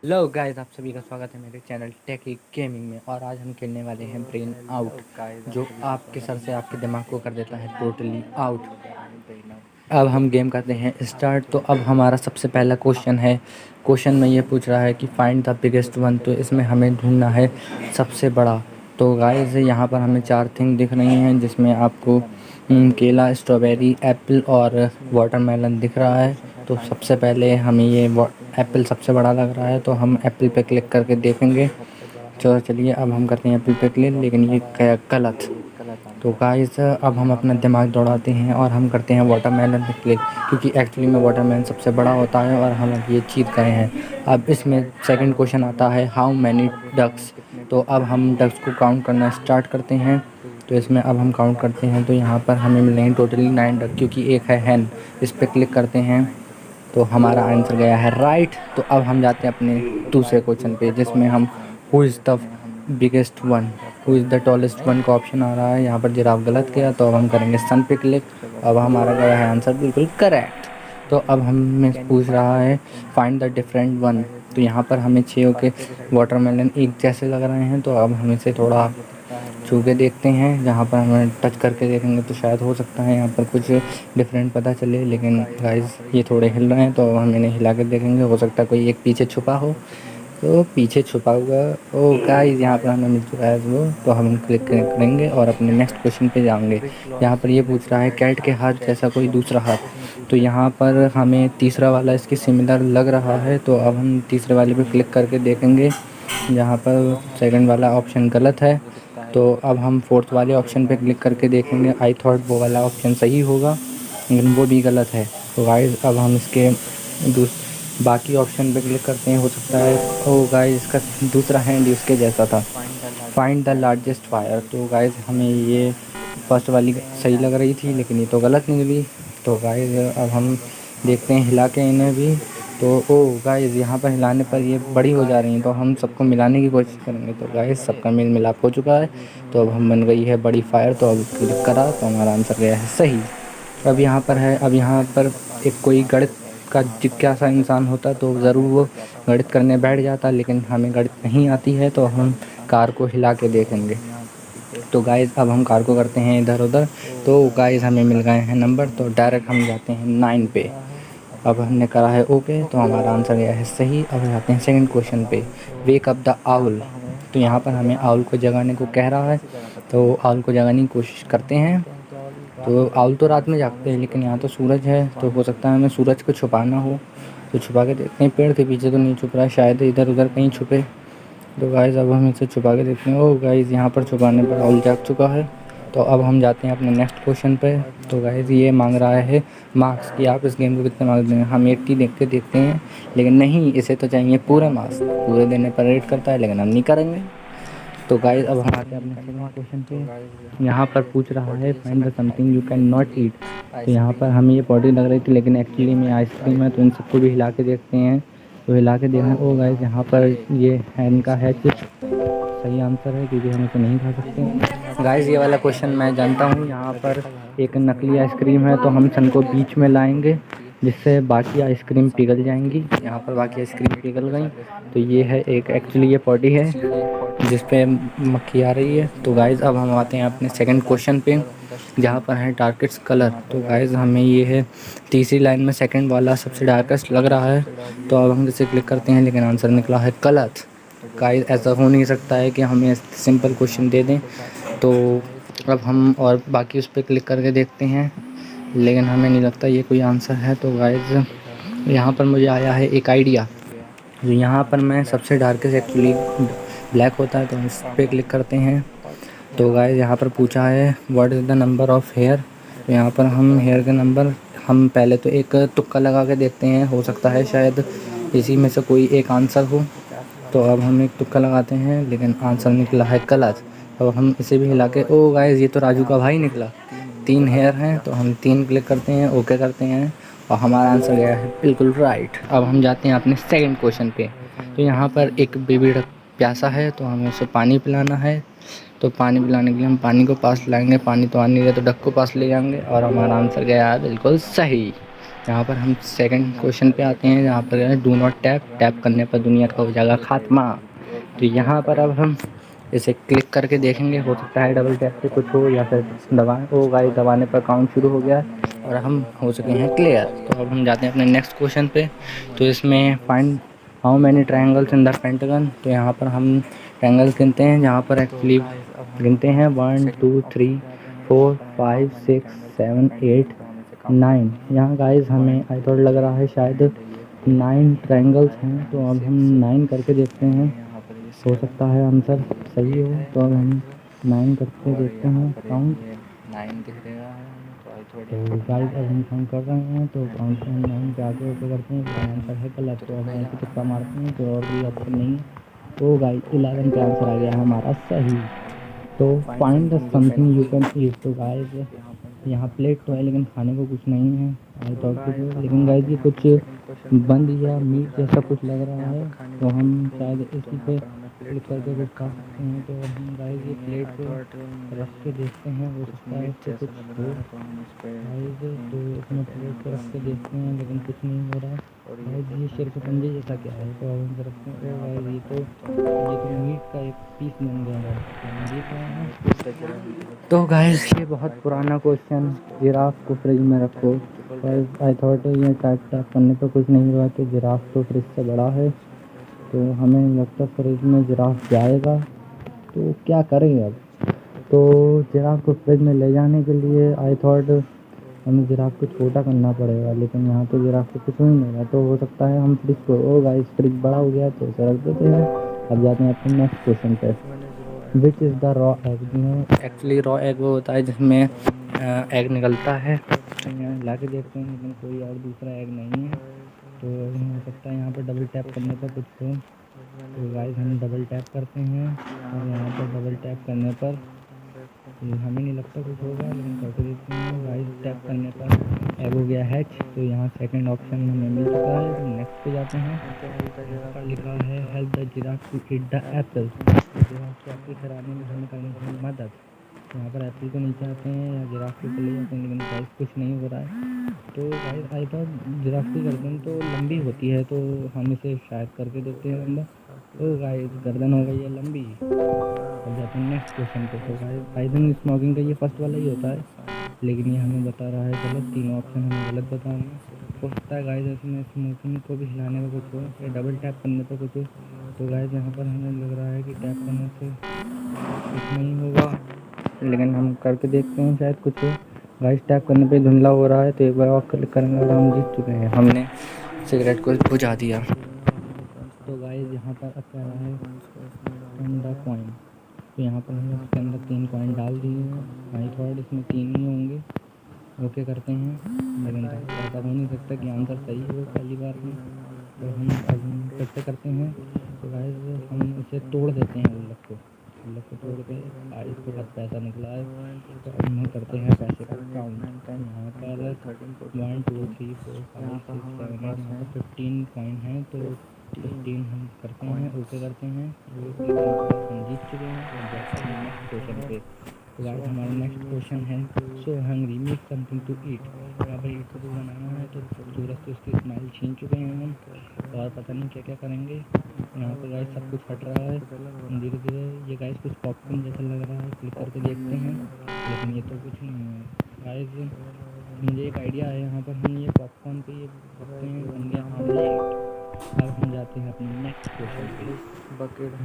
Hello guys, आप सभी का स्वागत है मेरे चैनल टेकी गेमिंग में। और आज हम खेलने वाले हैं ब्रेन आउट, जो आपके सर से आपके दिमाग को कर देता है टोटली आउट। अब हम गेम करते हैं स्टार्ट। तो अब हमारा सबसे पहला क्वेश्चन है। क्वेश्चन में ये पूछ रहा है कि फाइंड द बिगेस्ट वन। तो इसमें हमें ढूंढना है सबसे बड़ा। तो गाइस यहाँ पर हमें 4 थिंग दिख रही हैं, जिसमें आपको केला, स्ट्रॉबेरी, एप्पल और वाटरमेलन दिख रहा है। तो सबसे पहले हमें ये एप्पल सबसे बड़ा लग रहा है, तो हम एप्पल पे क्लिक करके देखेंगे। चलिए अब हम करते हैं एप्पल पे क्लिक, लेकिन ये गलत। तो गाइस अब हम अपना दिमाग दौड़ाते हैं और हम करते हैं वाटरमेलन पे क्लिक, क्योंकि एक्चुअली में वाटरमेलन सबसे बड़ा होता है और हम अब ये जीत गए हैं। अब इसमें सेकंड क्वेश्चन आता है हाउ मैनी डक्स। तो अब हम डक्स को काउंट करना स्टार्ट करते हैं। तो इसमें अब हम काउंट करते हैं, तो यहाँ पर हमें मिलेंगे टोटली 9 डक, क्योंकि एक है हैन। इस पर क्लिक करते हैं तो हमारा आंसर गया है राइट। तो अब हम जाते हैं अपने दूसरे क्वेश्चन पे, जिसमें हम who is the biggest one, who is the tallest one का ऑप्शन आ रहा है। यहाँ पर जिराफ गलत किया, तो अब हम करेंगे सन पे क्लिक। अब हमारा गया है आंसर बिल्कुल करेक्ट। तो अब हमें पूछ रहा है फाइंड द डिफरेंट वन। तो यहाँ पर हमें 6 के वाटरमेलन एक जैसे लग रहे हैं, तो अब हम इसे थोड़ा छू के देखते हैं। जहाँ पर हमें टच करके देखेंगे तो शायद हो सकता है यहाँ पर कुछ डिफरेंट पता चले, लेकिन गाइस ये थोड़े हिल रहे हैं, तो हम इन्हें हिला कर देखेंगे। हो सकता है कोई एक पीछे छुपा हो, तो पीछे छुपा हुआ ओ गाइस यहाँ पर हमें मिल चुका है वो। तो हम क्लिक करेंगे और अपने नेक्स्ट क्वेश्चन पे जाएंगे। यहाँ पर ये पूछ रहा है कैट के हाथ जैसा कोई दूसरा हाथ। तो यहाँ पर हमें तीसरा वाला इसके सिमिलर लग रहा है, तो अब हम तीसरे वाले पे क्लिक करके देखेंगे। यहाँ पर सेकंड वाला ऑप्शन गलत है, तो अब हम फोर्थ वाले ऑप्शन पे क्लिक करके देखेंगे। आई थॉट वो वाला ऑप्शन सही होगा, लेकिन वो भी गलत है। तो गाइस अब हम इसके बाकी ऑप्शन पे क्लिक करते हैं। हो सकता है ओ गाइस इसका दूसरा हैंड उसके जैसा था, फाइंड द लार्जेस्ट फायर। तो गाइस हमें ये फर्स्ट वाली सही लग रही थी, लेकिन ये तो गलत निकली। तो गाइस अब हम देखते हैं हिला के इन्हें भी। तो ओ गाइस यहाँ पर हिलाने पर ये बड़ी हो जा रही हैं, तो हम सबको मिलाने की कोशिश करेंगे। तो गाइस सबका मेल मिलाप हो चुका है, तो अब हम बन गई है बड़ी फायर। तो अब क्लिक करा तो हमारा आंसर गया है सही। अब यहाँ पर है, अब यहाँ पर एक कोई गणित का जिज्ञासा इंसान होता तो ज़रूर वो गणित करने बैठ जाता, लेकिन हमें गणित नहीं आती है, तो हम कार को हिला के देखेंगे। तो गाइस अब हम कार को करते हैं इधर उधर। तो गाइस हमें मिल गए हैं नंबर, तो डायरेक्ट हम जाते हैं 9 पे। अब हमने करा है ओके, तो हमारा आंसर गया है सही। अब जाते हैं सेकंड क्वेश्चन पे, वेक अप द आउल। तो यहाँ पर हमें आउल को जगाने को कह रहा है, तो आउल को जगाने की कोशिश करते हैं। तो आउल तो रात में जागते हैं, लेकिन यहाँ तो सूरज है, तो हो सकता है हमें सूरज को छुपाना हो। तो छुपा के देखते हैं, पेड़ के पीछे तो नहीं छुप रहा है, शायद इधर उधर कहीं छुपे। तो गाइस अब हम इसे छुपा के देखते हैं। ओ गाइस यहाँ पर छुपाने पर आउल जाग चुका है। तो अब हम जाते हैं अपने नेक्स्ट क्वेश्चन पे। तो गाइस ये मांग रहा है मार्क्स कि आप इस गेम को कितने मार्क्स देंगे। हम 80 देखते हैं, लेकिन नहीं, इसे तो चाहिए पूरे मार्क्स। पूरे देने पर रेट करता है, लेकिन हम नहीं करेंगे। तो गाइस अब हम आते हैं अपने सेकंड क्वेश्चन पे। यहाँ पर पूछ रहा है find the something you can not eat. तो यहाँ पर हमें ये पॉटी लग रही थी, लेकिन एक्चुअली में आइसक्रीम है। तो इन सबको भी हिला के देखते हैं। तो हिला के देखना। ओ गाइस यहाँ पर ये हैन का है चिप्स, सही आंसर है, क्योंकि हम इसे नहीं खा सकते। गाइस ये वाला क्वेश्चन मैं जानता हूँ। यहाँ पर एक नकली आइसक्रीम है, तो हम सन को बीच में लाएंगे, जिससे बाकी आइसक्रीम पिघल जाएंगी। यहाँ पर बाकी आइसक्रीम पिघल गई, तो ये है एक, एक्चुअली ये पॉटी है जिस पे मक्खी आ रही है। तो गाइज़ अब हम आते हैं अपने सेकंड क्वेश्चन पे, जहाँ पर है डार्केस्ट कलर। तो गाइज़ हमें ये है तीसरी लाइन में सेकंड वाला सबसे डार्केस्ट लग रहा है। तो अब हम इसे क्लिक करते हैं, लेकिन आंसर निकला है गलत। गाइज़ ऐसा हो नहीं सकता है कि हमें सिंपल क्वेश्चन दे दें। तो अब हम और बाकी उस पर क्लिक करके देखते हैं, लेकिन हमें नहीं लगता ये कोई आंसर है। तो गाइज़ यहाँ पर मुझे आया है एक आइडिया। जो यहाँ पर मैं सबसे डार्केस्ट एक्चुअली ब्लैक होता है, तो इस पर क्लिक करते हैं। तो गाइस यहाँ पर पूछा है what is the number of hair. तो यहाँ पर हम हेयर का नंबर, हम पहले तो एक तुक्का लगा के देखते हैं, हो सकता है शायद इसी में से कोई एक आंसर हो। तो अब हम एक तुक्का लगाते हैं, लेकिन आंसर निकला है गलत। अब हम इसे भी हिला के, ओ गाइस ये तो राजू का भाई निकला। 3 हेयर हैं, तो हम 3 क्लिक करते हैं, ओके करते हैं, और हमारा आंसर गया है बिल्कुल राइट। अब हम जाते हैं अपने सेकंड क्वेश्चन पे। तो यहाँ पर एक बेबी डक प्यासा है, तो हमें उसे पानी पिलाना है। तो पानी पिलाने के लिए हम पानी को पास लाएंगे, पानी तो आ नहीं रहा, तो डक को पास ले जाएंगे, और हमारा आंसर गया है बिल्कुल सही। यहाँ पर हम सेकंड क्वेश्चन पे आते हैं, जहाँ पर डू नॉट टैप, टैप करने पर दुनिया का हो जाएगा खात्मा। तो यहाँ पर अब हम इसे क्लिक करके देखेंगे, हो सकता है डबल टैप से कुछ हो या फिर दबाएं। ओ गाइस, दबाने पर काउंट शुरू हो गया और हम हो चुके हैं क्लियर। तो अब हम जाते हैं अपने नेक्स्ट क्वेश्चन पे। तो इसमें find how many triangles in the pentagon. तो यहाँ पर हम ट्रायंगल्स गिनते हैं, जहाँ पर एक्चुअली गिनते हैं 1 2 3 4 5 6 7 8 9। यहाँ गाइस हमें आई थॉट लग रहा है शायद 9 ट्रायंगल्स हैं, तो अब हम 9 करके देखते हैं, हो सकता है आंसर सही हो। तो अब हम 9 करके देखते हैं काउंट। 9 दिख रहा है, तो गाइस अब हम काउंट कर रहे हैं, तो काउंट से हम 9 पे आगे ऊपर करते हैं, तो आंसर है गलत। तो अब ऐसे तुक्का मारते हैं, तो और कोई ऑप्शन नहीं है। तो गाइस 11 पे आंसर आ गया है हमारा सही। तो find the something you can eat. तो गाइस यहाँ प्लेट तो है लेकिन खाने को कुछ नहीं है, आई थॉट कुछ है, लेकिन गाइस ये कुछ बंद या मीट जैसा कुछ लग रहा है, तो हम शायद इसी पे क्लिक करके कुछ खा सकते हैं। तो हम गाइस ये प्लेट पे रख के देखते हैं, हो सकता है इससे कुछ हो गाइस। तो इसमें प्लेट पे रख के देखते हैं लेकिन कुछ नहीं हो रहा। गाइस ये शिरकंजे जैसा क्या है, तो अब हम रखते हैं। ओ गाइस ये तो मीट का एक पीस बन गया है, तो हम देख रहे हैं। तो गाइस ये बहुत पुराना क्वेश्चन, जिराफ को फ्रिज में रखो। पर आई थॉट ये टाइप टैप करने पर कुछ नहीं हुआ, तो जिराफ तो फ्रिज से बड़ा है, तो हमें नहीं लगता फ्रिज में जिराफ जाएगा। तो क्या करें अब। तो जिराफ को फ्रिज में ले जाने के लिए आई थॉट हमें जिराफ को छोटा करना पड़ेगा, लेकिन यहाँ तो जिराफ को कुछ नहीं मिल रहा। तो हो सकता है हम फ्रिज को, ओ गाइस फ्रिज बड़ा हो गया तो उसे रख देते हैं। अब जाते हैं अपने नेक्स्ट क्वेश्चन पे। Which is the raw egg. Actually raw egg वो होता है जिसमें एग निकलता है। तो यहाँ ला के देखते हैं, लेकिन कोई और दूसरा एग नहीं है। तो हो सकता है यहाँ पर डबल टैप करने पर कुछ हो। तो गाइस हम डबल टैप करते हैं, और यहाँ पर डबल टैप करने पर हमें नहीं लगता कुछ होगा, लेकिन करके देखते हैं। गाइस टैप करने पर एग हो गया हैच। तो यहाँ सेकंड ऑप्शन हमें मिल चुका है। तो नेक्स्ट पे जाते हैं, यहाँ पर लिखा है help the giraffe to eat the apple. Giraffe को एप्पल खिलाने में हमें करनी है मदद। यहाँ पर एप्पल को नीचे आते हैं या जिराफ के ऊपर ले जाते हैं, लेकिन गाइस कुछ नहीं हो रहा है। तो गाइस आई थॉट जिराफ की गर्दन तो लंबी होती है, तो हम इसे शायद करके देखते हैं लंबा। तो गाइस गर्दन हो गई है लंबी। अब जाते हैं नेक्स्ट क्वेश्चन पे। तो गाइस आई थिंक स्मोकिंग का ये फर्स्ट वाला ही होता है, लेकिन ये हमें बता रहा है गलत। तीनों ऑप्शन हमें गलत बता रहे हैं। हो सकता है गाइस इसमें स्मोकिंग को भी हिलाने में कुछ हो या डबल टैप करने पर कुछ हो। तो गाइस यहाँ पर हमें लग रहा है कि टैप करने से कुछ नहीं होगा, लेकिन हम करके देखते हैं शायद कुछ हो। गाइस टैप करने पे धुंधला हो रहा है, तो एक बार और क्लिक करेंगे और हम जीत चुके हैं, हमने सिगरेट को बुझा दिया। तो गाइस यहाँ पर अब कह रहा है स्पेंड द कॉइन। तो यहाँ पर हमने इसके अंदर 3 कॉइन डाल दिए हैं। आई थॉट इसमें 3 ही होंगे। ओके करते हैं, लेकिन ऐसा हो नहीं सकता कि आंसर सही हो पहली बार में। तो हम अब फिर से करते हैं। तो गाइस हम इसे तोड़ देते हैं गुल्लक को तोड़ के इसके बाद पैसा निकला है। तो अब हम करते हैं पैसे का काउंट। यहाँ पर 1 2 3 4 5 6 7 8 यहाँ पर 15 कॉइन हैं, तो 15 हम करते हैं, ओके करते हैं। हम जीत चुके हैं। और जाते हैं नेक्स्ट क्वेश्चन पे। तो गाइस हमारा नेक्स्ट क्वेश्चन है so hungry make something to eat. यहाँ पर ईट को कुछ बनाना है, तो सूरज से उसकी स्माइल छीन चुके हैं हम, और पता नहीं क्या क्या करेंगे। यहाँ पर गाइस सब कुछ हट रहा है धीरे धीरे। ये गाइस कुछ पॉपकॉर्न जैसा लग रहा है, क्लिक करके देखते हैं, लेकिन ये तो कुछ नहीं है। गाइस मुझे एक आइडिया है, यहाँ पर हम ये पॉपकॉर्न पे ये रखते हैं, बन गया ऑमलेट। अब हम जाते हैं अपने नेक्स्ट क्वेश्चन पे।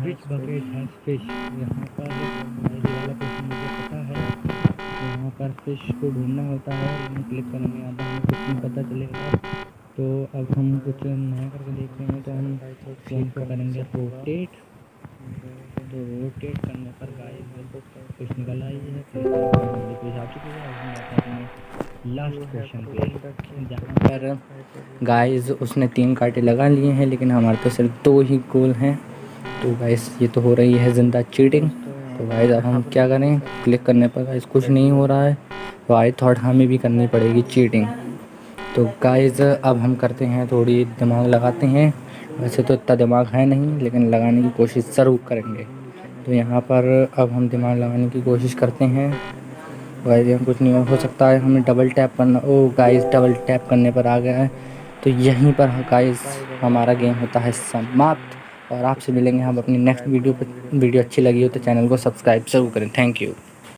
विच बकेट हैज़ फिश। यहाँ पर ये वाला क्वेश्चन मुझे पता है। तो यहाँ पर फिश को ढूंढना होता है, लेकिन क्लिक करने यहाँ पर हमें कुछ नहीं पता चलेगा। तो अब हम कुछ नया करके देखते हैं। तो हम फ़ोन को करेंगे रोटेट। तो रोटेट करने पर गाइस कुछ निकल आई है, फिर कुछ आ चुकी है। अब हम जाते हैं अपने लास्ट क्वेश्चन पे, जहाँ पर गाइस उसने 3 कांटे लगा लिए हैं, लेकिन हमारे तो सिर्फ 2 ही गोल हैं। तो गाइस ये तो हो रही है ज़िंदा चीटिंग। तो गाइस अब हम क्या करें, क्लिक करने पर गाइस कुछ नहीं हो रहा है, तो आई थॉट हमें भी करनी पड़ेगी चीटिंग। तो गाइस अब हम करते हैं, थोड़ी दिमाग लगाते हैं। वैसे तो इतना दिमाग है नहीं, लेकिन लगाने की कोशिश ज़रूर करेंगे। तो यहाँ पर अब हम दिमाग लगाने की कोशिश करते हैं। गाइस यहाँ कुछ नहीं हो सकता है, हमें डबल टैप करना। ओ गाइस डबल टैप करने पर आ गया है, तो यहीं पर गाइस हमारा गेम होता है समाप्त। और आपसे मिलेंगे हम अपनी नेक्स्ट वीडियो पर। वीडियो अच्छी लगी हो तो चैनल को सब्सक्राइब ज़रूर करें। Thank you.